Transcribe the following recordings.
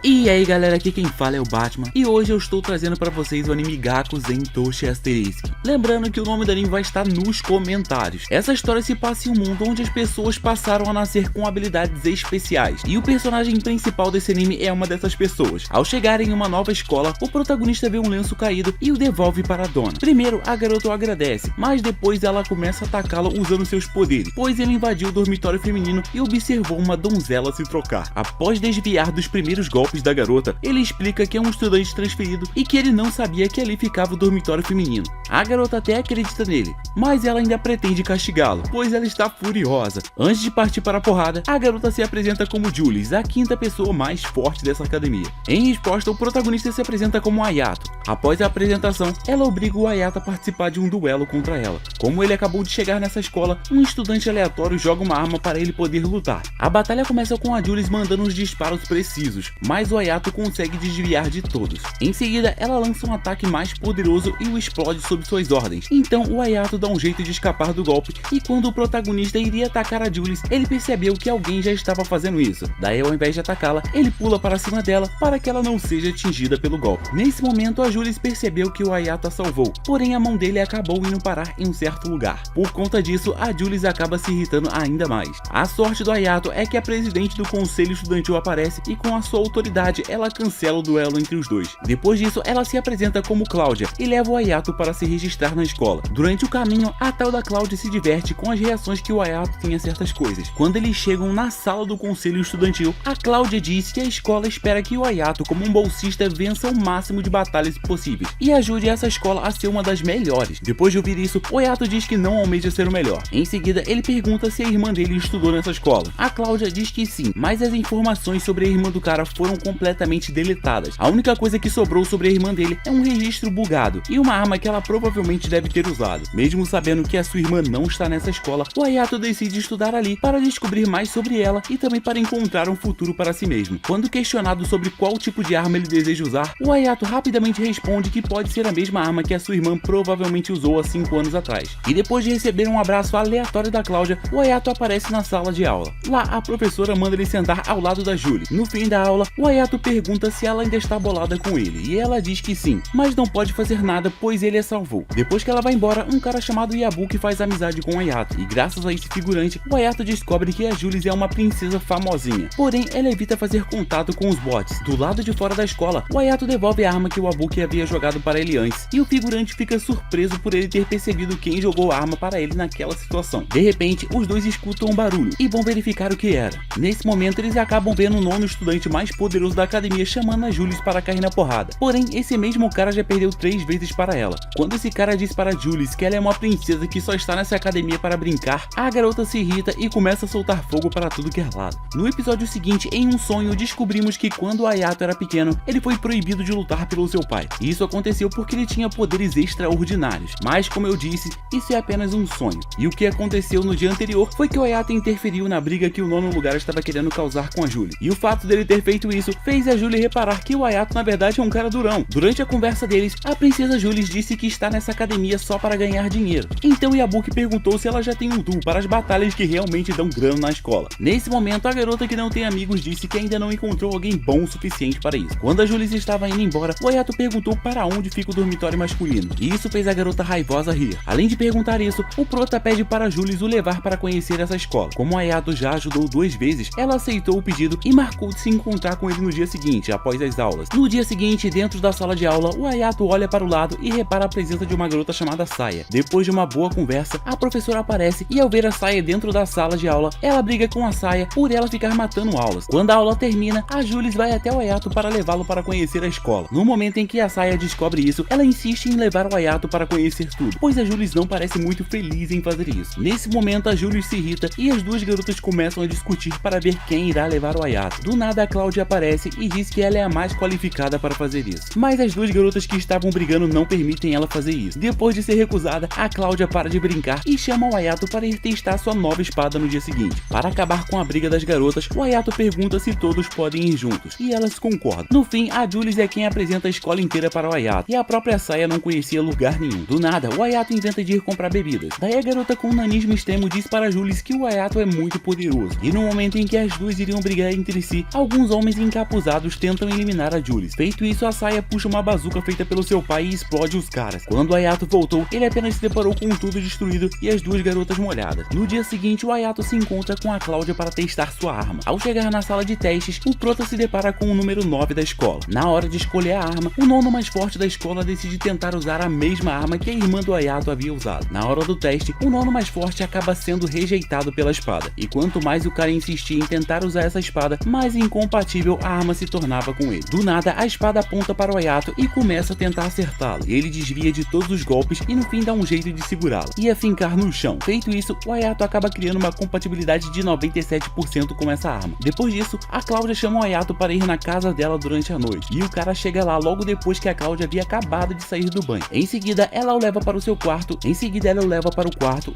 E aí galera, aqui quem fala é o Batman e hoje eu estou trazendo para vocês o anime Gaku Zentoshi Asterisk. Lembrando que o nome do anime vai estar nos comentários. Essa história se passa em um mundo onde as pessoas passaram a nascer com habilidades especiais e o personagem principal desse anime é uma dessas pessoas. Ao chegar em uma nova escola, o protagonista vê um lenço caído e o devolve para a dona. Primeiro, a garota o agradece, mas depois ela começa a atacá-lo usando seus poderes, pois ele invadiu o dormitório feminino e observou uma donzela se trocar. Após desviar dos primeiros golpes da garota, ele explica que é um estudante transferido e que ele não sabia que ali ficava o dormitório feminino. A garota até acredita nele, mas ela ainda pretende castigá-lo, pois ela está furiosa. Antes de partir para a porrada, a garota se apresenta como Julius, a quinta pessoa mais forte dessa academia. Em resposta, o protagonista se apresenta como Ayato. Após a apresentação, ela obriga o Ayato a participar de um duelo contra ela. Como ele acabou de chegar nessa escola, um estudante aleatório joga uma arma para ele poder lutar. A batalha começa com a Julius mandando uns disparos precisos, mas o Ayato consegue desviar de todos. Em seguida, ela lança um ataque mais poderoso e o explode sob suas ordens. Então o Ayato dá um jeito de escapar do golpe e quando o protagonista iria atacar a Julius, ele percebeu que alguém já estava fazendo isso. Daí, ao invés de atacá-la, ele pula para cima dela para que ela não seja atingida pelo golpe. Nesse momento, a Julius percebeu que o Ayato a salvou, porém a mão dele acabou indo parar em um certo lugar. Por conta disso, a Julius acaba se irritando ainda mais. A sorte do Ayato é que a presidente do conselho estudantil aparece e com a sua autoridade ela cancela o duelo entre os dois. Depois disso, ela se apresenta como Cláudia e leva o Ayato para se registrar na escola. Durante o caminho, a tal da Cláudia se diverte com as reações que o Ayato tem a certas coisas. Quando eles chegam na sala do conselho estudantil, a Cláudia diz que a escola espera que o Ayato, como um bolsista, vença o máximo de batalhas possíveis e ajude essa escola a ser uma das melhores. Depois de ouvir isso, o Ayato diz que não almeja ser o melhor. Em seguida, ele pergunta se a irmã dele estudou nessa escola. A Cláudia diz que sim, mas as informações sobre a irmã do cara foram completamente deletadas. A única coisa que sobrou sobre a irmã dele é um registro bugado e uma arma que ela provavelmente deve ter usado. Mesmo sabendo que a sua irmã não está nessa escola, o Ayato decide estudar ali para descobrir mais sobre ela e também para encontrar um futuro para si mesmo. Quando questionado sobre qual tipo de arma ele deseja usar, o Ayato rapidamente responde que pode ser a mesma arma que a sua irmã provavelmente usou há 5 anos atrás. E depois de receber um abraço aleatório da Cláudia, o Ayato aparece na sala de aula. Lá, a professora manda ele sentar ao lado da Julie. No fim da aula, o Ayato pergunta se ela ainda está bolada com ele, e ela diz que sim, mas não pode fazer nada pois ele a salvou. Depois que ela vai embora, um cara chamado Yabuki faz amizade com o Ayato, e graças a esse figurante, o Ayato descobre que a Julius é uma princesa famosinha, porém ela evita fazer contato com os bots. Do lado de fora da escola, o Ayato devolve a arma que o Yabuki havia jogado para ele antes, e o figurante fica surpreso por ele ter percebido quem jogou a arma para ele naquela situação. De repente, os dois escutam um barulho e vão verificar o que era. Nesse momento, eles acabam vendo o nono estudante mais poderoso da academia chamando a Julius para cair na porrada. Porém, esse mesmo cara já perdeu 3 vezes para ela. Quando esse cara diz para Julius que ela é uma princesa que só está nessa academia para brincar, a garota se irrita e começa a soltar fogo para tudo que é lado. No episódio seguinte, em um sonho, descobrimos que quando o Ayato era pequeno, ele foi proibido de lutar pelo seu pai. E isso aconteceu porque ele tinha poderes extraordinários. Mas, como eu disse, isso é apenas um sonho. E o que aconteceu no dia anterior foi que o Ayato interferiu na briga que o nono lugar estava querendo causar com a Julie. E o fato dele ter feito isso fez a Julie reparar que o Ayato na verdade é um cara durão. Durante a conversa deles, a princesa Julius disse que está nessa academia só para ganhar dinheiro. Então Yabuki perguntou se ela já tem um duo para as batalhas que realmente dão grana na escola. Nesse momento, a garota que não tem amigos disse que ainda não encontrou alguém bom o suficiente para isso. Quando a Julius estava indo embora, o Ayato perguntou para onde fica o dormitório masculino. E isso fez a garota raivosa rir. Além de perguntar isso, o prota pede para Julius o levar para conhecer essa escola. Como o Ayato já ajudou 2 vezes, ela aceitou o pedido e marcou de se encontrar com ele no dia seguinte, após as aulas. No dia seguinte, dentro da sala de aula, o Ayato olha para o lado e repara a presença de uma garota chamada Saya. Depois de uma boa conversa, a professora aparece e ao ver a Saya dentro da sala de aula, ela briga com a Saya por ela ficar matando aulas. Quando a aula termina, a Julius vai até o Ayato para levá-lo para conhecer a escola. No momento em que a Saya descobre isso, ela insiste em levar o Ayato para conhecer tudo, pois a Julius não parece muito feliz em fazer isso. Nesse momento, a Julius se irrita e as duas garotas começam a discutir para ver quem irá levar o Ayato. Do nada, a Cláudia aparece e diz que ela é a mais qualificada para fazer isso. Mas as duas garotas que estavam brigando não permitem ela fazer isso. Depois de ser recusada, a Cláudia para de brincar e chama o Ayato para ir testar sua nova espada no dia seguinte. Para acabar com a briga das garotas, o Ayato pergunta se todos podem ir juntos, e elas concordam. No fim, a Julius é quem apresenta a escola inteira para o Ayato, e a própria Saya não conhecia lugar nenhum. Do nada, o Ayato inventa de ir comprar bebidas. Daí a garota com nanismo extremo diz para Julius que o Ayato é muito poderoso, e no momento em que as duas iriam brigar entre si, alguns homens encapuzados tentam eliminar a Jules. Feito isso, a Saya puxa uma bazuca feita pelo seu pai e explode os caras. Quando o Hayato voltou, ele apenas se deparou com tudo destruído e as duas garotas molhadas. No dia seguinte, o Hayato se encontra com a Cláudia para testar sua arma. Ao chegar na sala de testes, o prota se depara com o número 9 da escola. Na hora de escolher a arma, o nono mais forte da escola decide tentar usar a mesma arma que a irmã do Hayato havia usado. Na hora do teste, o nono mais forte acaba sendo rejeitado pela espada. E quanto mais o cara insistia em tentar usar essa espada, mais incompatível a arma se tornava com ele. Do nada, a espada aponta para o Hayato e começa a tentar acertá-lo. Ele desvia de todos os golpes e no fim dá um jeito de segurá-lo e a fincar no chão. Feito isso, o Hayato acaba criando uma compatibilidade de 97% com essa arma. Depois disso, a Cláudia chama o Hayato para ir na casa dela durante a noite, e o cara chega lá logo depois que a Cláudia havia acabado de sair do banho. Em seguida, ela o leva para o seu quarto,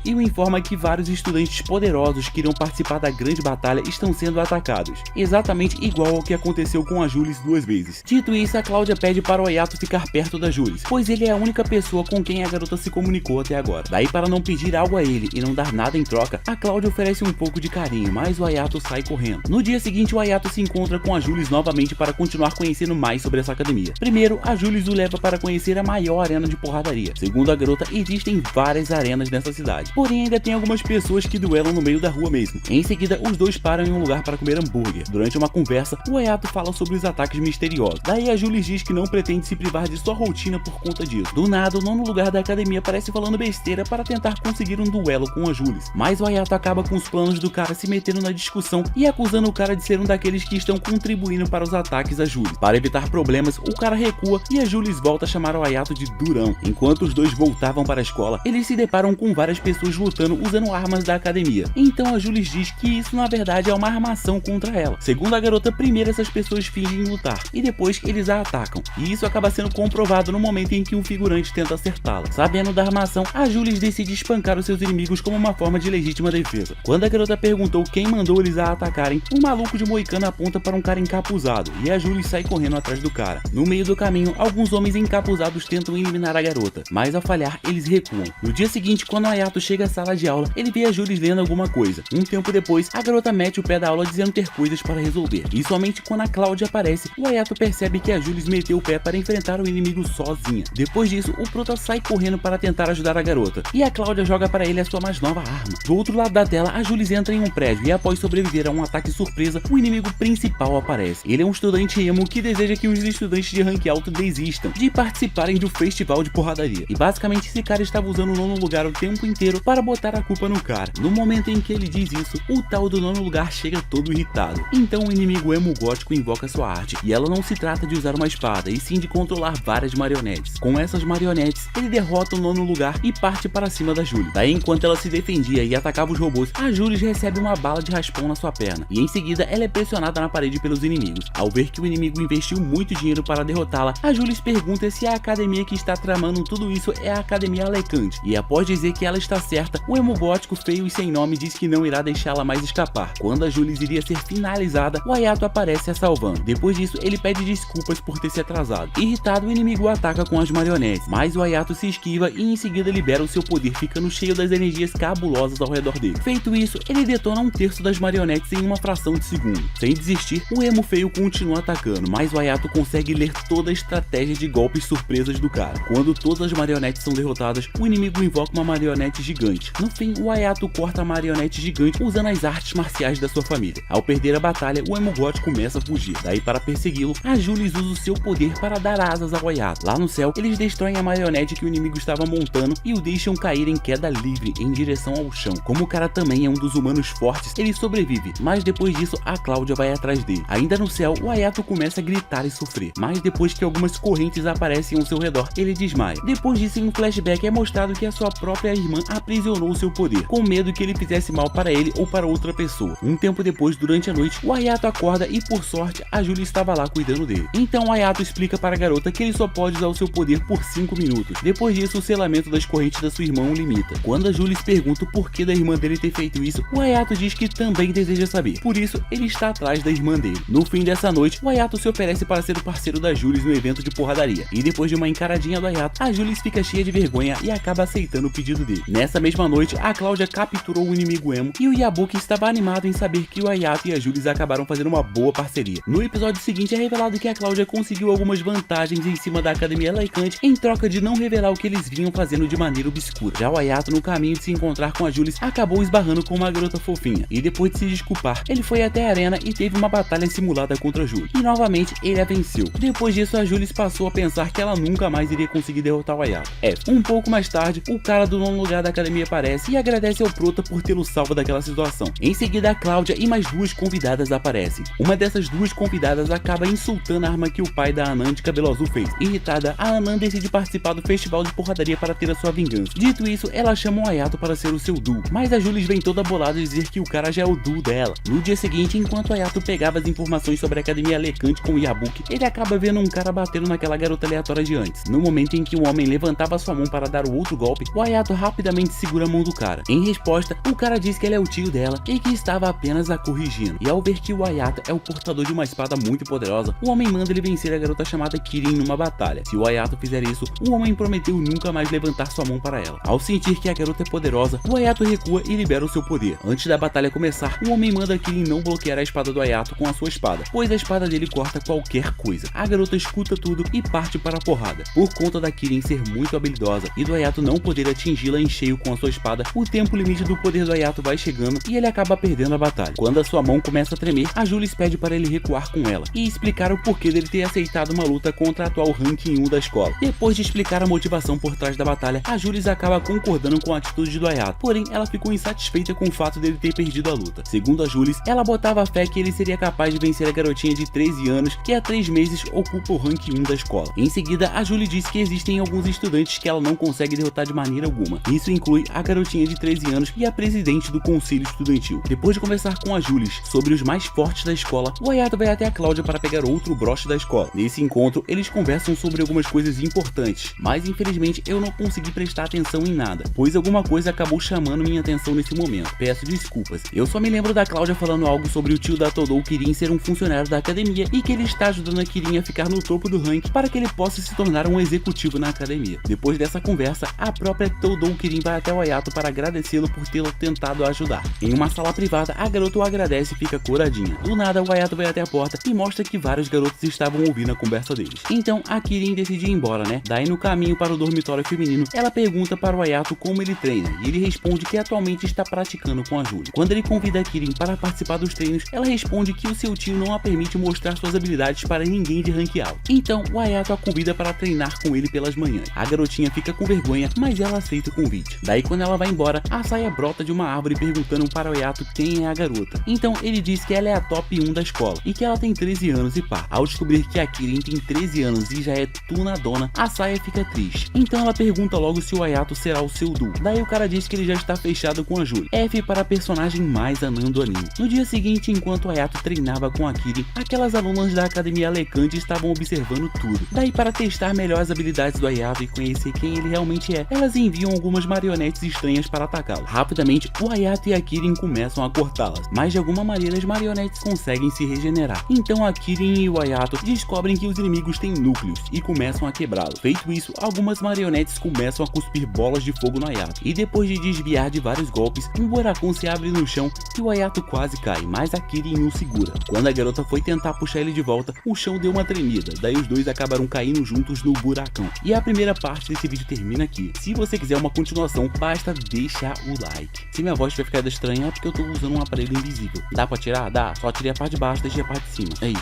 e o informa que vários estudantes poderosos que irão participar da grande batalha estão sendo atacados, exatamente igual ao que aconteceu com a Jules 2 vezes. Dito isso, a Cláudia pede para o Hayato ficar perto da Jules, pois ele é a única pessoa com quem a garota se comunicou até agora. Daí, para não pedir algo a ele e não dar nada em troca, a Cláudia oferece um pouco de carinho, mas o Hayato sai correndo. No dia seguinte, o Hayato se encontra com a Jules novamente para continuar conhecendo mais sobre essa academia. Primeiro, a Jules o leva para conhecer a maior arena de porradaria. Segundo a garota, existem várias arenas nessa cidade, porém ainda tem algumas pessoas que duelam no meio da rua mesmo. Em seguida, os dois param em um lugar para comer hambúrguer. Durante uma conversa, o Hayato fala sobre os ataques misteriosos. Daí a Jules diz que não pretende se privar de sua rotina por conta disso. Do nada, o nono lugar da academia aparece falando besteira para tentar conseguir um duelo com a Jules, mas o Hayato acaba com os planos do cara se metendo na discussão e acusando o cara de ser um daqueles que estão contribuindo para os ataques a Jules. Para evitar problemas, o cara recua e a Jules volta a chamar o Hayato de durão. Enquanto os dois voltavam para a escola, eles se deparam com várias pessoas lutando usando armas da academia. Então a Jules diz que isso na verdade é uma armação contra ela. Segundo a garota, primeiro essas pessoas fingem lutar e depois eles a atacam, e isso acaba sendo comprovado no momento em que um figurante tenta acertá-la. Sabendo da armação, a Jules decide espancar os seus inimigos como uma forma de legítima defesa. Quando a garota perguntou quem mandou eles a atacarem, um maluco de moicano aponta para um cara encapuzado e a Jules sai correndo atrás do cara. No meio do caminho, alguns homens encapuzados tentam eliminar a garota, mas ao falhar, eles recuam. No dia seguinte, quando o Hayato chega à sala de aula, ele vê a Jules lendo alguma coisa. Um tempo depois, a garota mete o pé da aula dizendo ter coisas para resolver. E somente quando a Cláudia aparece, o Hayato percebe que a Jules meteu o pé para enfrentar o inimigo sozinha. Depois disso, o prota sai correndo para tentar ajudar a garota, e a Cláudia joga para ele a sua mais nova arma. Do outro lado da tela, a Jules entra em um prédio e após sobreviver a um ataque surpresa, o inimigo principal aparece. Ele é um estudante emo que deseja que os estudantes de rank alto desistam de participarem do festival de porradaria. E basicamente esse cara estava usando o nono lugar o tempo inteiro para botar a culpa no cara. No momento em que ele diz isso, o tal do nono lugar chega todo irritado. Então o inimigo emo gótico invoca sua arte, e ela não se trata de usar uma espada, e sim de controlar várias marionetes. Com essas marionetes, ele derrota o nono lugar e parte para cima da Jules. Daí, enquanto ela se defendia e atacava os robôs, a Jules recebe uma bala de raspão na sua perna, e em seguida ela é pressionada na parede pelos inimigos. Ao ver que o inimigo investiu muito dinheiro para derrotá-la, a Jules pergunta se a academia que está tramando tudo isso é a Academia Alecante, e após dizer que ela está certa, o emo gótico feio e sem nome diz que não irá deixá-la mais escapar. Quando a Jules iria ser finalizada, o Hayato aparece a salvando. Depois disso, ele pede desculpas por ter se atrasado. Irritado, o inimigo o ataca com as marionetes, mas o Hayato se esquiva e em seguida libera o seu poder, ficando cheio das energias cabulosas ao redor dele. Feito isso, ele detona um terço das marionetes em uma fração de segundo. Sem desistir, o emo feio continua atacando, mas o Hayato consegue ler toda a estratégia de golpes surpresas do cara. Quando todas as marionetes são derrotadas, o inimigo invoca uma marionete gigante. No fim, o Hayato corta a marionete gigante usando as artes marciais da sua família. Ao perder a batalha, o emo gótico começa a fugir. Daí, para persegui-lo, a Jules usa o seu poder para dar asas ao Hayato. Lá no céu, eles destroem a marionete que o inimigo estava montando e o deixam cair em queda livre em direção ao chão. Como o cara também é um dos humanos fortes, ele sobrevive, mas depois disso, a Cláudia vai atrás dele. Ainda no céu, o Hayato começa a gritar e sofrer, mas depois que algumas correntes aparecem ao seu redor, ele desmaia. Depois disso, em um flashback é mostrado que a sua própria irmã aprisionou seu poder, com medo que ele fizesse mal para ele ou para outra pessoa. Um tempo depois, durante a noite, o Hayato acorda e, por sorte, a Julie estava lá cuidando dele. Então o Hayato explica para a garota que ele só pode usar o seu poder por 5 minutos. Depois disso, o selamento das correntes da sua irmã o limita. Quando a Julie pergunta o porquê da irmã dele ter feito isso, o Hayato diz que também deseja saber. Por isso, ele está atrás da irmã dele. No fim dessa noite, o Hayato se oferece para ser o parceiro da Julie no evento de porradaria. E depois de uma encaradinha do Hayato, a Julie fica cheia de vergonha e acaba aceitando o pedido dele. Nessa mesma noite, a Cláudia capturou o inimigo emo e o Yabuki estava animado em saber que o Hayato e a Julie acabaram fazendo uma boa parceria. No episódio seguinte é revelado que a Cláudia conseguiu algumas vantagens em cima da Academia Laikante em troca de não revelar o que eles vinham fazendo de maneira obscura. Já o Hayato, no caminho de se encontrar com a Jules, acabou esbarrando com uma garota fofinha e depois de se desculpar, ele foi até a arena e teve uma batalha simulada contra a Jules. E novamente ele a venceu. Depois disso, a Jules passou a pensar que ela nunca mais iria conseguir derrotar o Hayato. Um pouco mais tarde, o cara do nono lugar da academia aparece e agradece ao Prota por tê-lo salvo daquela situação. Em seguida, a Cláudia e mais duas convidadas aparecem. Uma dessas duas convidadas acaba insultando a arma que o pai da Anan de cabelo azul fez. Irritada, a Anan decide participar do festival de porradaria para ter a sua vingança. Dito isso, ela chama o Hayato para ser o seu duo, mas a Jules vem toda bolada dizer que o cara já é o duo dela. No dia seguinte, enquanto o Hayato pegava as informações sobre a Academia Laikante com o Yabuki, ele acaba vendo um cara batendo naquela garota aleatória de antes. No momento em que o homem levantava sua mão para dar o outro golpe, o Hayato rapidamente segura a mão do cara. Em resposta, o cara diz que ele é o tio dela e que estava apenas a corrigindo. E ao ver que o Hayato é o portador de uma espada muito poderosa, o homem manda ele vencer a garota chamada Kirin numa batalha. Se o Hayato fizer isso, o homem prometeu nunca mais levantar sua mão para ela. Ao sentir que a garota é poderosa, o Hayato recua e libera o seu poder. Antes da batalha começar, o homem manda Kirin não bloquear a espada do Hayato com a sua espada, pois a espada dele corta qualquer coisa. A garota escuta tudo e parte para a porrada. Por conta da Kirin ser muito habilidosa e do Hayato não poder atingi-la em cheio com a sua espada, o tempo limite do poder do Hayato vai chegando e ele acaba perdendo a batalha. Quando a sua mão começa a tremer, a Jules pede para ele recuar com ela e explicar o porquê dele ter aceitado uma luta contra a atual ranking 1 da escola. Depois de explicar a motivação por trás da batalha, a Jules acaba concordando com a atitude do Hayato, porém ela ficou insatisfeita com o fato dele ter perdido a luta. Segundo a Jules, ela botava fé que ele seria capaz de vencer a garotinha de 13 anos que há 3 meses ocupa o ranking 1 da escola. Em seguida, a Julie diz que existem alguns estudantes que ela não consegue derrotar de maneira alguma. Isso inclui a garotinha de 13 anos e a presidente do conselho estudantil. Depois de conversar com a Jules sobre os mais fortes da escola, o Hayato vai até a Cláudia para pegar outro broche da escola. Nesse encontro, eles conversam sobre algumas coisas importantes, mas infelizmente eu não consegui prestar atenção em nada, pois alguma coisa acabou chamando minha atenção nesse momento. Peço desculpas. Eu só me lembro da Cláudia falando algo sobre o tio da Todou Kirin ser um funcionário da academia e que ele está ajudando a Kirin a ficar no topo do ranking para que ele possa se tornar um executivo na academia. Depois dessa conversa, a própria Todou Kirin vai até o Hayato para agradecê-lo por tê-lo tentado ajudar. Em uma sala privada, a garota o agradece e fica curadinha. Do nada, o Hayato vai até a porta e mostra que vários garotos estavam ouvindo a conversa deles. Então, a Kirin decide ir embora, né? Daí, no caminho para o dormitório feminino, ela pergunta para o Hayato como ele treina e ele responde que atualmente está praticando com a Julie. Quando ele convida a Kirin para participar dos treinos, ela responde que o seu tio não a permite mostrar suas habilidades para ninguém de rank alto. Então, o Hayato a convida para treinar com ele pelas manhãs. A garotinha fica com vergonha, mas ela aceita o convite. Daí, quando ela vai embora, a Saia brota de uma árvore perguntando para o Hayato quem é a garota. Então, ele diz que ela é a top 1 da escola e que ela tem 13 anos e pá. Ao descobrir que a Kirin tem 13 anos e já é tunadona, a Saia fica triste. Então, ela pergunta logo se o Hayato será o seu duo. Daí, o cara diz que ele já está fechado com a Julie. F para a personagem mais anã do anime. No dia seguinte, enquanto o Hayato treinava com a Kirin, aquelas alunas da Academia Laikante estavam observando tudo. Daí, para testar melhor as habilidades do Hayato e conhecer quem ele realmente é, elas enviam algumas marionetes estranhas para atacá-lo. Rapidamente, o Hayato e a Kirin começam a cortá-las, mas de alguma maneira as marionetes conseguem se regenerar. Então a Kirin e o Hayato descobrem que os inimigos têm núcleos e começam a quebrá-los. Feito isso, algumas marionetes começam a cuspir bolas de fogo no Hayato, e depois de desviar de vários golpes, um buracão se abre no chão e o Hayato quase cai, mas a Kirin o segura. Quando a garota foi tentar puxar ele de volta, o chão deu uma tremida, daí os dois acabaram caindo juntos no buracão. E a primeira parte desse vídeo termina aqui. Se você quiser uma continuação, basta deixar o like. Se minha voz vai ficar estranha é porque eu tô usando um aparelho invisível. Dá pra tirar? Dá. Só tirei a parte de baixo, deixei a parte de cima. É isso.